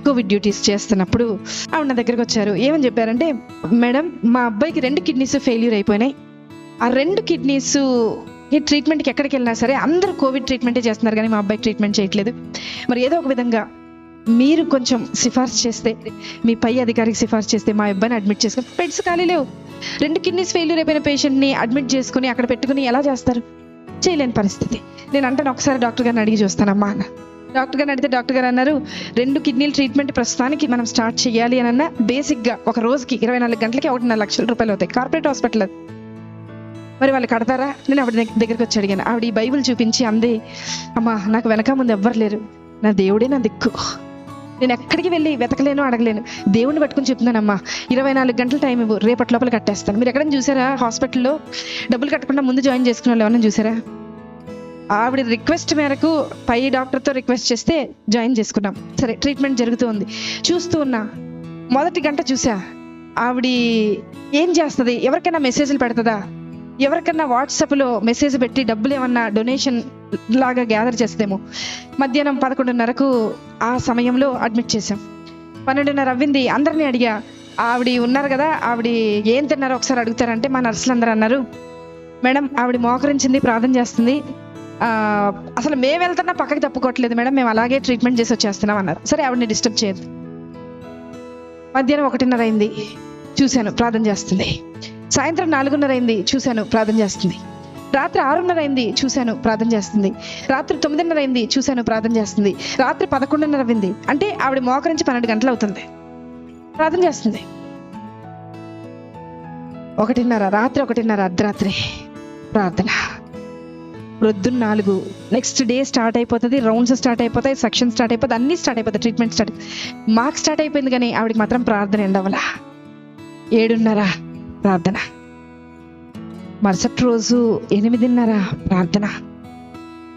Covid duties చేస్తున్నప్పుడు ఆవిడ నా దగ్గరకు వచ్చారు. ఏమని చెప్పారంటే, మేడం మా అబ్బాయికి 2 కిడ్నీస్ ఫెయిల్యూర్ అయిపోయినాయి. ఆ 2 కిడ్నీస్ ఈ ట్రీట్మెంట్కి ఎక్కడికి వెళ్ళినా సరే అందరూ కోవిడ్ ట్రీట్మెంటే చేస్తున్నారు, కానీ మా అబ్బాయికి ట్రీట్మెంట్ చేయట్లేదు. మరి ఏదో ఒక విధంగా మీరు కొంచెం సిఫార్సు చేస్తే, మీ పై అధికారికి సిఫార్సు చేస్తే మా అబ్బాయిని అడ్మిట్ చేసుకుని, బెడ్స్ ఖాళీ లేవు. 2 కిడ్నీస్ ఫెయిల్యూర్ అయిపోయిన పేషెంట్ని అడ్మిట్ చేసుకుని అక్కడ పెట్టుకుని ఎలా చేస్తారు? చేయలేని పరిస్థితి. నేను అంటాను, ఒకసారి డాక్టర్ గారిని అడిగి చూస్తానమ్మా అన్న. డాక్టర్ గారిని అడిగితే డాక్టర్ గారు అన్నారు, 2 కిడ్నీల ట్రీట్మెంట్ ప్రస్తుతానికి మనం స్టార్ట్ చేయాలి అని అన్న, బేసిక్గా ఒక రోజుకి 24 గంటలకి 1.5 లక్షల రూపాయలు అవుతాయి. కార్పొరేట్ హాస్పిటల్ అది. మరి వాళ్ళు కడతారా? నేను ఆవిడ దగ్గరికి వచ్చి అడిగాను. ఆవిడ ఈ బైబిల్ చూపించి అందే, అమ్మా నాకు వెనక ముందు ఎవ్వరు లేరు, నా దేవుడే నా దిక్కు, నేను ఎక్కడికి వెళ్ళి వెతకలేను, అడగలేను, దేవుడిని పట్టుకుని చెప్తున్నానమ్మా, 24 గంటల టైం ఇవ్వు, రేపటి లోపల కట్టేస్తాను. మీరు ఎక్కడైనా చూసారా హాస్పిటల్లో డబ్బులు కట్టకుండా ముందు జాయిన్ చేసుకున్న వాళ్ళు ఎవరైనా చూసారా? ఆవిడ రిక్వెస్ట్ మేరకు పై డాక్టర్తో రిక్వెస్ట్ చేస్తే జాయిన్ చేసుకున్నాం. సరే, ట్రీట్మెంట్ జరుగుతూ ఉంది. చూస్తూ ఉన్నా, మొదటి గంట చూసా ఆవిడ ఏం చేస్తుంది, ఎవరికైనా మెసేజ్లు పెడుతుందా, ఎవరికన్నా వాట్సాప్లో మెసేజ్ పెట్టి డబ్బులు ఏమన్నా డొనేషన్ లాగా గ్యాదర్ చేస్తేమో. మధ్యాహ్నం 11:30కు ఆ సమయంలో అడ్మిట్ చేసాం. 12:30 అవ్వింది. అందరినీ అడిగా, ఆవిడ ఉన్నారు కదా, ఆవిడ ఏం తిన్నారో ఒకసారి అడుగుతారంటే మా నర్సులు అందరూ అన్నారు, మేడం ఆవిడ మోకరించింది, ప్రార్థన చేస్తుంది, అసలు మేము వెళ్తున్నా పక్కకి తప్పుకోవట్లేదు మేడం, మేము అలాగే ట్రీట్మెంట్ చేసి వచ్చేస్తున్నాం అన్నారు. సరే, ఆవిడని డిస్టర్బ్ చేయదు. మధ్యాహ్నం 1:30 అయింది, చూశాను ప్రార్థన చేస్తుంది. సాయంత్రం 4:30 అయింది, చూశాను ప్రార్థన చేస్తుంది. రాత్రి 6:30 అయింది, చూశాను ప్రార్థన చేస్తుంది. రాత్రి 9:30 అయింది, చూశాను ప్రార్థన చేస్తుంది. రాత్రి 11:30 అయింది. అంటే ఆవిడ మోకరించి 12 గంటలు అవుతుంది, ప్రార్థన చేస్తుంది. 1:30 రాత్రి, 1:30 అర్ధరాత్రి ప్రార్థన. ప్రొద్దున్న 4 నెక్స్ట్ డే స్టార్ట్ అయిపోతుంది, రౌండ్స్ స్టార్ట్ అయిపోతాయి, సెక్షన్ స్టార్ట్ అయిపోతుంది, అన్నీ స్టార్ట్ అయిపోతాయి, ట్రీట్మెంట్ స్టార్ట్. మాకు స్టార్ట్ అయిపోయింది, కానీ ఆవిడకి మాత్రం ప్రార్థన ఎండవల. 7:30 ప్రార్థన. మరుసటి రోజు 8:30 ప్రార్థన.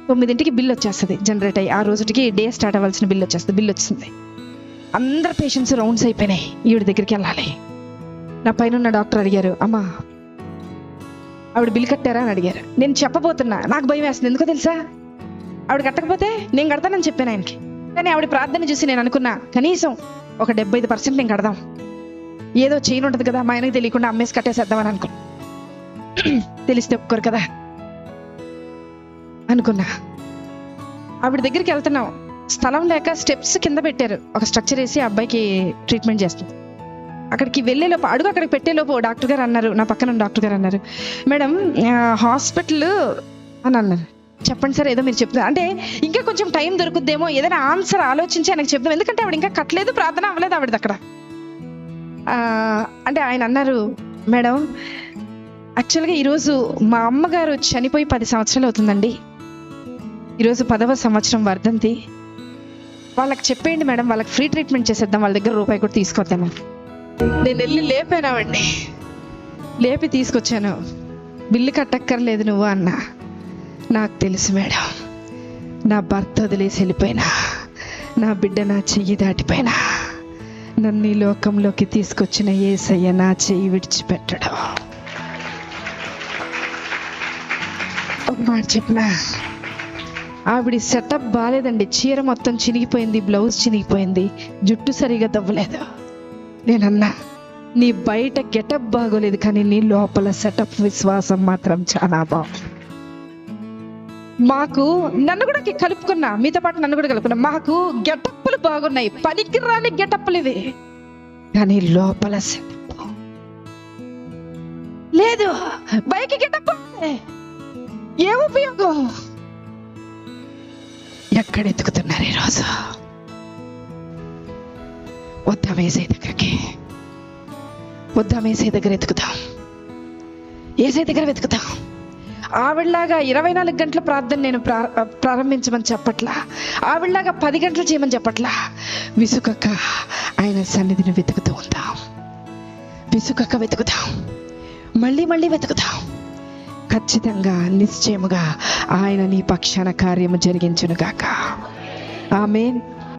9ంటికి బిల్ వచ్చేస్తుంది జనరేట్ అయ్యి. ఆ రోజుకి డే స్టార్ట్ అవ్వాల్సిన బిల్ వచ్చేస్తుంది. బిల్ వచ్చింది. అందరు పేషెంట్స్ రౌండ్స్ అయిపోయినాయి, ఈవిడ దగ్గరికి వెళ్ళాలి. నా పైన ఉన్న డాక్టర్ అడిగారు, అమ్మా ఆవిడ బిల్ కట్టారా అని అడిగారు. నేను చెప్పబోతున్నా, నాకు భయం వేస్తుంది. ఎందుకో తెలుసా, ఆవిడ కట్టకపోతే నేను కడతానని చెప్పాను ఆయనకి. కానీ ఆవిడ ప్రార్థన చూసి నేను అనుకున్నా, కనీసం ఒక 75% నేను కడదాం, ఏదో చైన్ ఉంటుంది కదా, మా ఆయనకి తెలియకుండా అమ్మేసి కట్టేసేద్దామని అనుకున్నా. తెలిస్తే ఒప్పుకోరు కదా అనుకున్నా. ఆవిడ దగ్గరికి వెళ్తున్నాం, స్థలం లేక స్టెప్స్ కింద పెట్టారు, ఒక స్ట్రక్చర్ వేసి అబ్బాయికి ట్రీట్మెంట్ చేస్తుంది. అక్కడికి వెళ్ళేలోపు, అడుగు అక్కడికి పెట్టేలోపు డాక్టర్ గారు అన్నారు, నా పక్కన డాక్టర్ గారు అన్నారు, మేడం హాస్పిటల్ అని అన్నారు. చెప్పండి సార్, ఏదో మీరు చెప్తారు అంటే ఇంకా కొంచెం టైం దొరుకుద్దేమో, ఏదైనా ఆన్సర్ ఆలోచించి ఆయనకు చెప్తాం, ఎందుకంటే ఆవిడ ఇంకా కట్టలేదు, ప్రార్థన అవ్వలేదు ఆవిడది అక్కడ. అంటే ఆయన అన్నారు, మేడం యాక్చువల్గా ఈరోజు మా అమ్మగారు చనిపోయి 10 సంవత్సరాలు అవుతుందండి, ఈరోజు 10వ సంవత్సరం వర్ధంతి, వాళ్ళకి చెప్పేయండి మేడం, వాళ్ళకి ఫ్రీ ట్రీట్మెంట్ చేసేద్దాం, వాళ్ళ దగ్గర రూపాయి కూడా తీసుకొద్దాము. నేను వెళ్ళి లేపానావండి, లేపి తీసుకొచ్చాను. బిల్లు కట్టక్కర్లేదు నువ్వు అన్నా. నాకు తెలుసు మేడం, నా భర్త వదిలేసి వెళ్ళిపోయినా, నా బిడ్డ నా చెయ్యి దాటిపోయినా, నన్ను ఈ లోకంలోకి తీసుకొచ్చిన యేసయ్య నా చెయ్యి విడిచిపెట్టడం. ఒక మాట చెప్పినా, ఆవిడ సెటప్ బాగాలేదండి, చీర మొత్తం చినిగిపోయింది, బ్లౌజ్ చినిగిపోయింది, జుట్టు సరిగా తవ్వలేదు. నేనన్నా, నీ బయట గెటప్ బాగోలేదు, కానీ నీ లోపల సెటప్ విశ్వాసం మాత్రం చాలా బాగుంది. మాకు నన్ను కూడా కలుపుకున్నా, మీతో పాటు నన్ను కూడా కలుపుకున్నా, మాకు గెటప్పులు బాగున్నాయి, పనికి రాని గెటప్పులు ఇవి, కానీ లోపల సెటప్ లేదు. బయకి గెటప్ ఏ ఉపయోగం? ఎక్కడ ఎత్తుకుతున్నారు ఈరోజు? వద్దాం ఏసై దగ్గరికి, వద్దాం ఏసై దగ్గర ఎత్తుకుతాం, ఏసై దగ్గర వెతుకుతాం. ఆవిడలాగా 24 గంటల ప్రార్థన నేను ప్రారంభించమని చెప్పట్లా, ఆవిడలాగా 10 గంటలు చేయమని చెప్పట్లా. విసుకక్క ఆయన సన్నిధిని వెతుకుతూ ఉందాం, విసుకక్క వెతుకుతాం, మళ్ళీ మళ్ళీ వెతుకుతాం. ఖచ్చితంగా నిశ్చయముగా ఆయన నీ పక్షాన కార్యము జరిగించునుగాక. ఆమేన్.